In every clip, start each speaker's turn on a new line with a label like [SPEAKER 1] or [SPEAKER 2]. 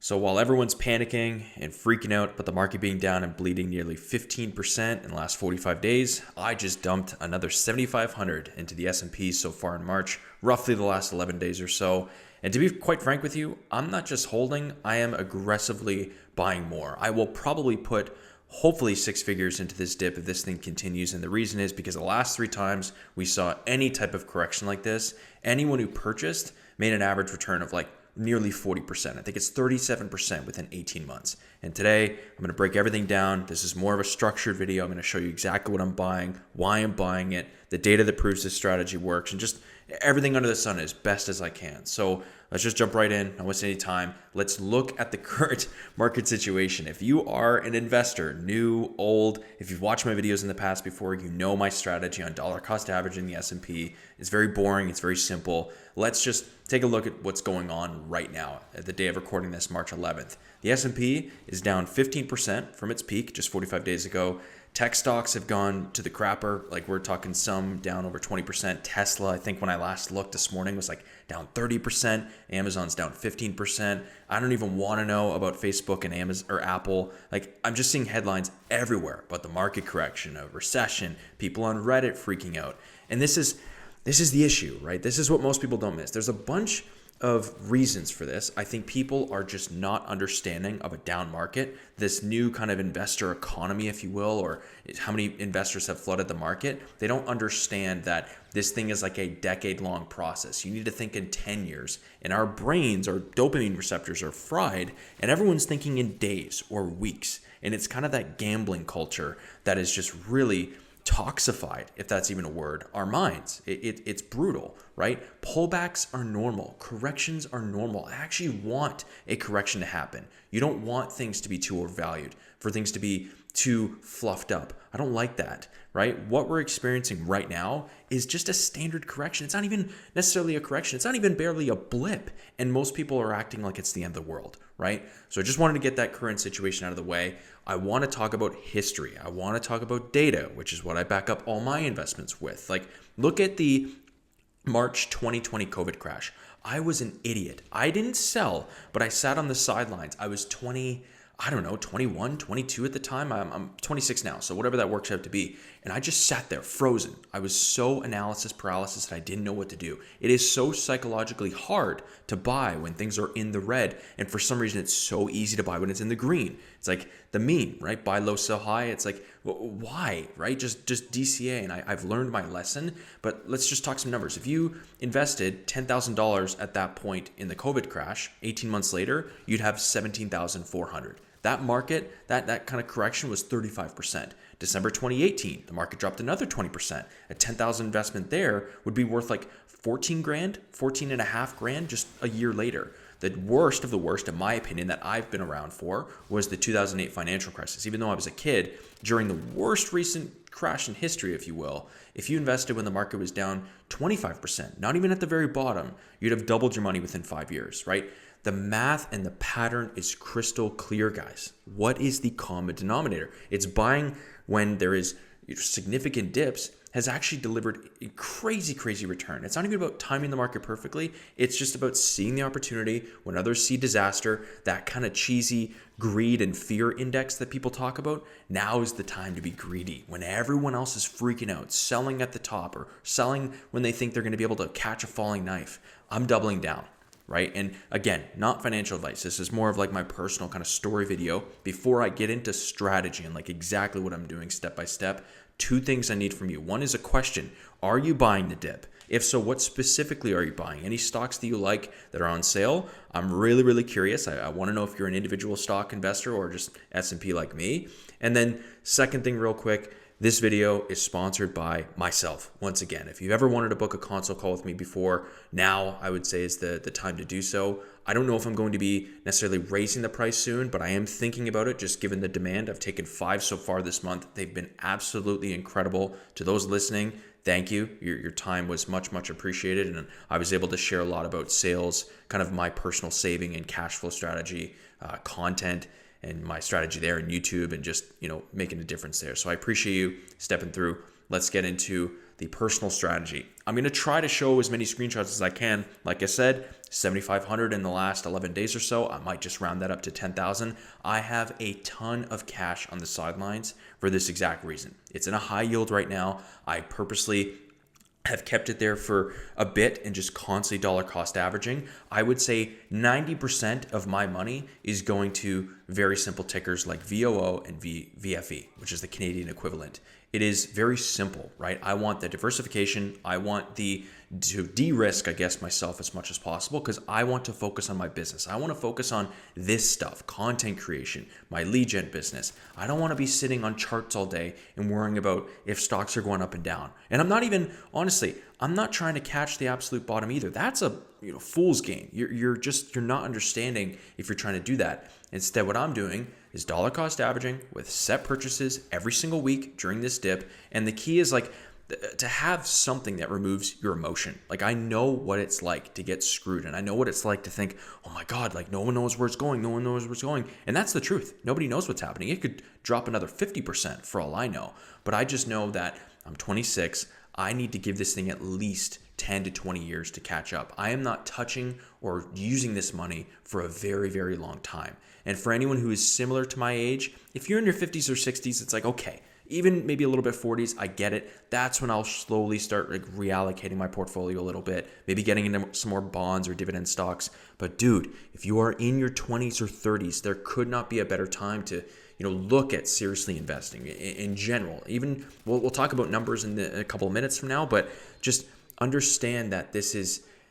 [SPEAKER 1] So while everyone's panicking and freaking out about the market being down and bleeding nearly 15% in the last 45 days, I just dumped another 7,500 into the S&P so far in March, roughly the last 11 days or so. And to be quite frank with you, I'm not just holding, I am aggressively buying more. I will probably put hopefully six figures into this dip if this thing continues. And the reason is because the last three times we saw any type of correction like this, anyone who purchased made an average return of like nearly 40%. I think it's 37% within 18 months. And today I'm going to break everything down. This is more of a structured video. I'm going to show you exactly what I'm buying, why I'm buying it, the data that proves this strategy works, and just everything under the sun as best as I can. So let's just jump right in. Don't waste any time. Let's look at the current market situation. If you are an investor, new, old, if you've watched my videos in the past before, you know my strategy on dollar cost averaging the S&P. It's very boring. It's very simple. Let's just take a look at what's going on right now at the day of recording this, March 11th. The S&P is down 15% from its peak just 45 days ago. Tech stocks have gone to the crapper. Like we're talking some down over 20%. Tesla, I think when I last looked this morning, was like down 30%. Amazon's down 15%. I don't even want to know about Facebook and Amazon or Apple. Like I'm just seeing headlines everywhere about the market correction, a recession, people on Reddit freaking out. And this is the issue, right? This is what most people don't miss. There's a bunch of reasons for this. I think people are just not understanding of a down market, this new kind of investor economy, if you will, or how many investors have flooded the market. They don't understand that this thing is like a decade-long process. You need to think in 10 years. And our brains, our dopamine receptors are fried, and everyone's thinking in days or weeks. And it's kind of that gambling culture that is just really toxified, if that's even a word, our minds. It's brutal, right? Pullbacks are normal. Corrections are normal. I actually want a correction to happen. You don't want things to be too overvalued, for things to be too fluffed up. I don't like that, right? What we're experiencing right now is just a standard correction. It's not even necessarily a correction. It's not even barely a blip. And most people are acting like it's the end of the world, right? So I just wanted to get that current situation out of the way. I want to talk about history. I want to talk about data, which is what I back up all my investments with. Like, look at the March 2020 COVID crash. I was an idiot. I didn't sell, but I sat on the sidelines. I was 21, 22 at the time. I'm 26 now, so whatever that works out to be. And I just sat there frozen. I was so analysis paralysis that I didn't know what to do. It is so psychologically hard to buy when things are in the red. And for some reason, it's so easy to buy when it's in the green. It's like the meme, right? Buy low, sell high. It's like, why, right? Just DCA. And I've learned my lesson, but let's just talk some numbers. If you invested $10,000 at that point in the COVID crash, 18 months later, you'd have $17,400. That market, that kind of correction was 35%. December 2018, the market dropped another 20%. A 10,000 investment there would be worth like 14 grand, 14 and a half grand just a year later. The worst of the worst, in my opinion, that I've been around for was the 2008 financial crisis. Even though I was a kid, during the worst recent crash in history, if you will, if you invested when the market was down 25%, not even at the very bottom, you'd have doubled your money within 5 years, right? The math and the pattern is crystal clear, guys. What is the common denominator? It's buying when there is significant dips has actually delivered a crazy, crazy return. It's not even about timing the market perfectly. It's just about seeing the opportunity when others see disaster, that kind of cheesy greed and fear index that people talk about. Now is the time to be greedy. When everyone else is freaking out, selling at the top or selling when they think they're going to be able to catch a falling knife, I'm doubling down. Right? And again, not financial advice. This is more of like my personal kind of story video before I get into strategy and like exactly what I'm doing step by step. Two things I need from you. One is a question. Are you buying the dip? If so, what specifically are you buying? Any stocks that you like that are on sale? I'm really, really curious. I want to know if you're an individual stock investor or just S&P like me. And then second thing real quick, this video is sponsored by myself. Once again, if you've ever wanted to book a consult call with me before, now I would say is the time to do so. I don't know if I'm going to be necessarily raising the price soon, but I am thinking about it just given the demand. I've taken 5 so far this month. They've been absolutely incredible. To those listening, thank you. Your time was much, much appreciated. And I was able to share a lot about sales, kind of my personal saving and cash flow strategy, content, and my strategy there in YouTube and just, making a difference there. So I appreciate you stepping through. Let's get into the the personal strategy. I'm going to try to show as many screenshots as I can. Like I said, 7,500 in the last 11 days or so. I might just round that up to 10,000. I have a ton of cash on the sidelines for this exact reason. It's in a high yield right now. I purposely have kept it there for a bit and just constantly dollar cost averaging. I would say 90% of my money is going to very simple tickers like VOO and VFE, which is the Canadian equivalent. It is very simple, right? I want the diversification. I want to de-risk, I guess, myself as much as possible because I want to focus on my business. I want to focus on this stuff, content creation, my lead gen business. I don't want to be sitting on charts all day and worrying about if stocks are going up and down. And I'm not even, honestly, I'm not trying to catch the absolute bottom either. That's a fool's game. You're not understanding if you're trying to do that. Instead, what I'm doing is dollar cost averaging with set purchases every single week during this dip. And the key is like to have something that removes your emotion. Like I know what it's like to get screwed, and I know what it's like to think, oh my God, like no one knows where it's going. No one knows where it's going. And that's the truth. Nobody knows what's happening. It could drop another 50% for all I know. But I just know that I'm 26. I need to give this thing at least 10 to 20 years to catch up. I am not touching or using this money for a very, very long time. And for anyone who is similar to my age, if you're in your 50s or 60s, it's like, okay, even maybe a little bit 40s, I get it. That's when I'll slowly start like reallocating my portfolio a little bit, maybe getting into some more bonds or dividend stocks. But dude, if you are in your 20s or 30s, there could not be a better time to look at seriously investing in general. Even we'll talk about numbers in a couple of minutes from now, but just understand that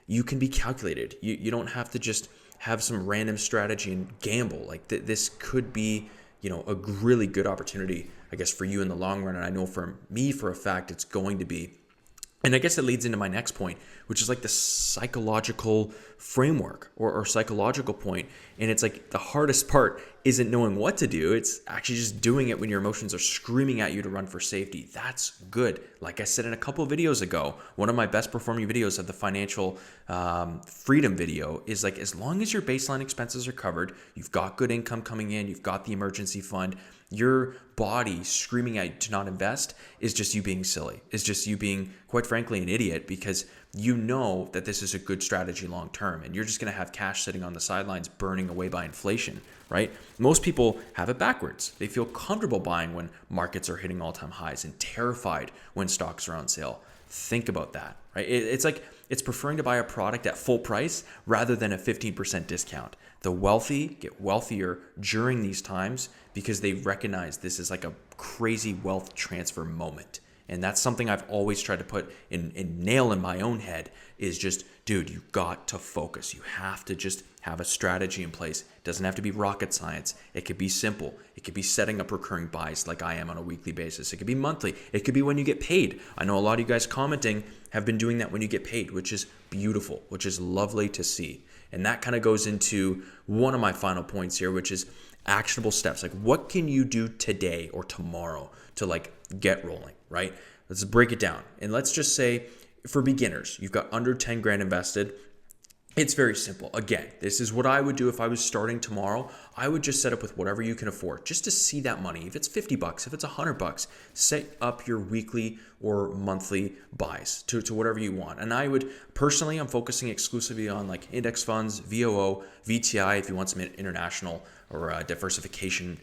[SPEAKER 1] you can be calculated. You don't have to just have some random strategy and gamble. Like this could be, a really good opportunity, I guess, for you in the long run. And I know for me, for a fact, it's going to be. And I guess it leads into my next point, which is like the psychological framework or psychological point. And it's like the hardest part isn't knowing what to do. It's actually just doing it when your emotions are screaming at you to run for safety. That's good. Like I said in a couple of videos ago, one of my best performing videos of the financial freedom video is like, as long as your baseline expenses are covered, you've got good income coming in, you've got the emergency fund, your body screaming at you to not invest is just you being silly. It's just you being, quite frankly, an idiot because you know that this is a good strategy long term and you're just going to have cash sitting on the sidelines burning away by inflation, right? Most people have it backwards. They feel comfortable buying when markets are hitting all-time highs and terrified when stocks are on sale. Think about that, right? It's like it's preferring to buy a product at full price rather than a 15% discount. The wealthy get wealthier during these times because they recognize this is like a crazy wealth transfer moment. And that's something I've always tried to put in nail in my own head is just, dude, you got to focus. You have to just have a strategy in place. It doesn't have to be rocket science. It could be simple. It could be setting up recurring buys like I am on a weekly basis. It could be monthly. It could be when you get paid. I know a lot of you guys commenting have been doing that when you get paid, which is beautiful, which is lovely to see. And that kind of goes into one of my final points here, which is actionable steps. Like what can you do today or tomorrow to like get rolling, right? Let's break it down. And let's just say for beginners, you've got under 10 grand invested. It's very simple. Again, this is what I would do if I was starting tomorrow. I would just set up with whatever you can afford just to see that money. If it's $50, if it's $100, set up your weekly or monthly buys to whatever you want. And I would personally, I'm focusing exclusively on like index funds, VOO, VTI, if you want some international or diversification,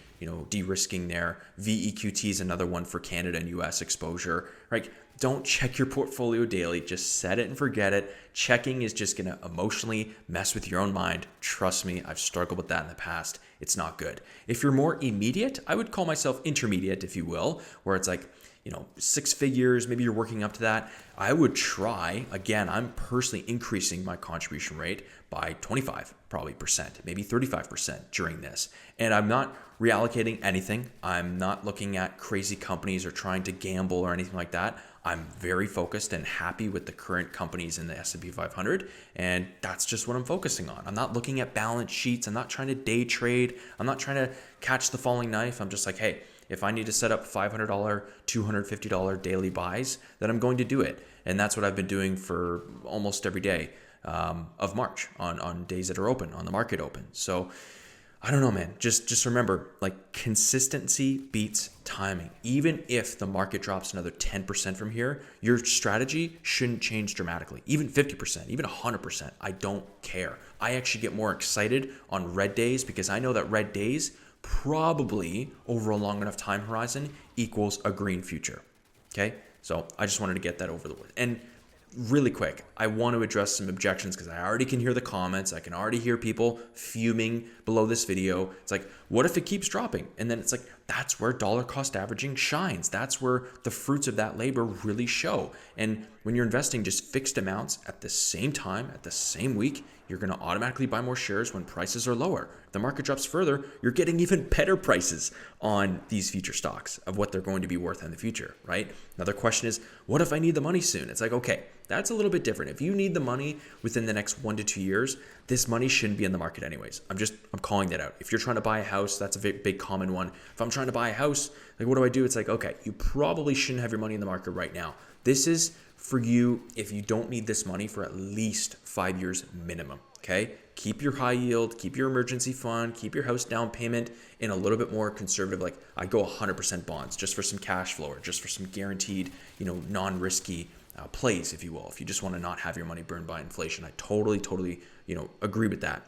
[SPEAKER 1] de-risking there. VEQT is another one for Canada and US exposure, right? Don't check your portfolio daily. Just set it and forget it. Checking is just going to emotionally mess with your own mind. Trust me, I've struggled with that in the past. It's not good. If you're more immediate, I would call myself intermediate, if you will, where it's like, 6 figures, maybe you're working up to that. I would try, again, I'm personally increasing my contribution rate by 25 probably percent, maybe 35% during this. And I'm not reallocating anything. I'm not looking at crazy companies or trying to gamble or anything like that. I'm very focused and happy with the current companies in the S&P 500. And that's just what I'm focusing on. I'm not looking at balance sheets. I'm not trying to day trade. I'm not trying to catch the falling knife. I'm just like, hey, if I need to set up $500, $250 daily buys, then I'm going to do it. And that's what I've been doing for almost every day of March on days that are open, on the market open. So I don't know, man. Just remember, like, consistency beats timing. Even if the market drops another 10% from here, your strategy shouldn't change dramatically. Even 50%, even 100%. I don't care. I actually get more excited on red days because I know that red days probably over a long enough time horizon equals a green future. Okay? So I just wanted to get that over the way. And really quick, I want to address some objections because I already can hear the comments. I can already hear people fuming below this video. It's like, what if it keeps dropping? And then it's like, that's where dollar cost averaging shines. That's where the fruits of that labor really show. And when you're investing just fixed amounts at the same time, at the same week, you're going to automatically buy more shares when prices are lower. If the market drops further, you're getting even better prices on these future stocks of what they're going to be worth in the future, right? Another question is, what if I need the money soon? It's like, okay, that's a little bit different. If you need the money within the next 1 to 2 years, this money shouldn't be in the market anyways. I'm calling that out. If you're trying to buy a house, that's a big common one. If I'm trying to buy a house, like, what do I do? It's like, okay, you probably shouldn't have your money in the market right now. This is for you if you don't need this money for at least 5 years minimum, okay? Keep your high yield, keep your emergency fund, keep your house down payment in a little bit more conservative. Like, I go 100% bonds just for some cash flow or just for some guaranteed, non-risky plays, if you will. If you just want to not have your money burned by inflation, I totally, agree with that.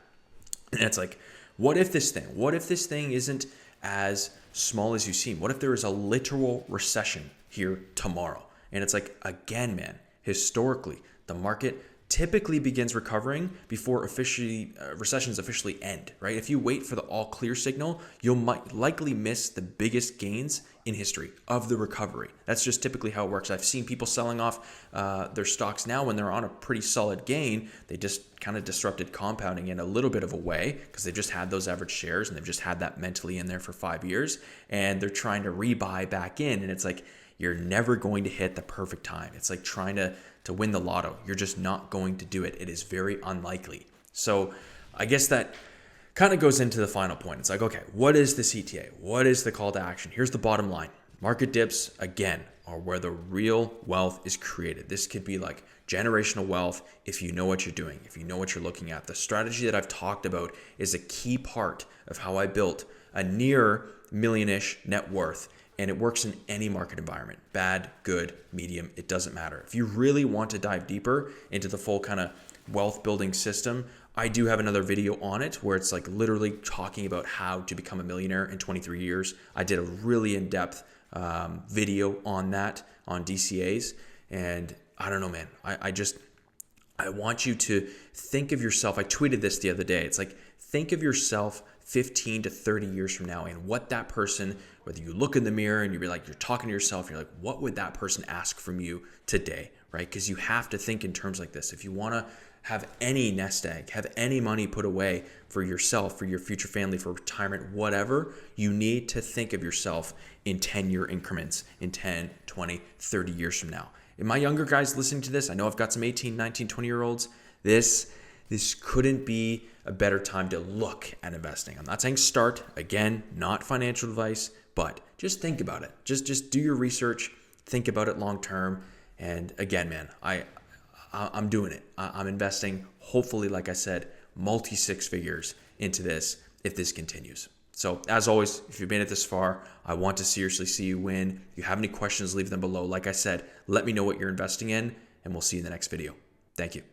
[SPEAKER 1] And it's like, what if this thing isn't as small as you seem? What if there is a literal recession here tomorrow? And it's like, again, man, historically, the market typically begins recovering before recessions officially end, right? If you wait for the all clear signal, you'll likely miss the biggest gains in history of the recovery. That's just typically how it works. I've seen people selling off their stocks now when they're on a pretty solid gain. They just kind of disrupted compounding in a little bit of a way because they've just had those average shares and they've just had that mentally in there for 5 years, and they're trying to rebuy back in. And it's like, you're never going to hit the perfect time. It's like trying to win the lotto. You're just not going to do it. It is very unlikely. So I guess that kind of goes into the final point. It's like, okay, what is the CTA? What is the call to action? Here's the bottom line. Market dips, again, are where the real wealth is created. This could be like generational wealth if you know what you're doing, if you know what you're looking at. The strategy that I've talked about is a key part of how I built a near million-ish net worth. And it works in any market environment, bad, good, medium, it doesn't matter. If you really want to dive deeper into the full kind of wealth building system, I do have another video on it where it's like literally talking about how to become a millionaire in 23 years. I did a really in-depth video on that, on DCAs. And I don't know, man, I want you to think of yourself. I tweeted this the other day. It's like, think of yourself 15 to 30 years from now and what that person, whether you look in the mirror and you're talking to yourself, you're like, what would that person ask from you today, right? Because you have to think in terms like this. If you want to have any nest egg, have any money put away for yourself, for your future family, for retirement, whatever, you need to think of yourself in 10-year increments, in 10, 20, 30 years from now. And my younger guys listening to this, I know I've got some 18, 19, 20-year-olds, this couldn't be a better time to look at investing. I'm not saying start, again, not financial advice, but just think about it. Just do your research, think about it long term. And again, man, I'm doing it. I'm investing, hopefully, like I said, multi six figures into this if this continues. So as always, if you've made it this far, I want to seriously see you win. If you have any questions, leave them below. Like I said, let me know what you're investing in, and we'll see you in the next video. Thank you.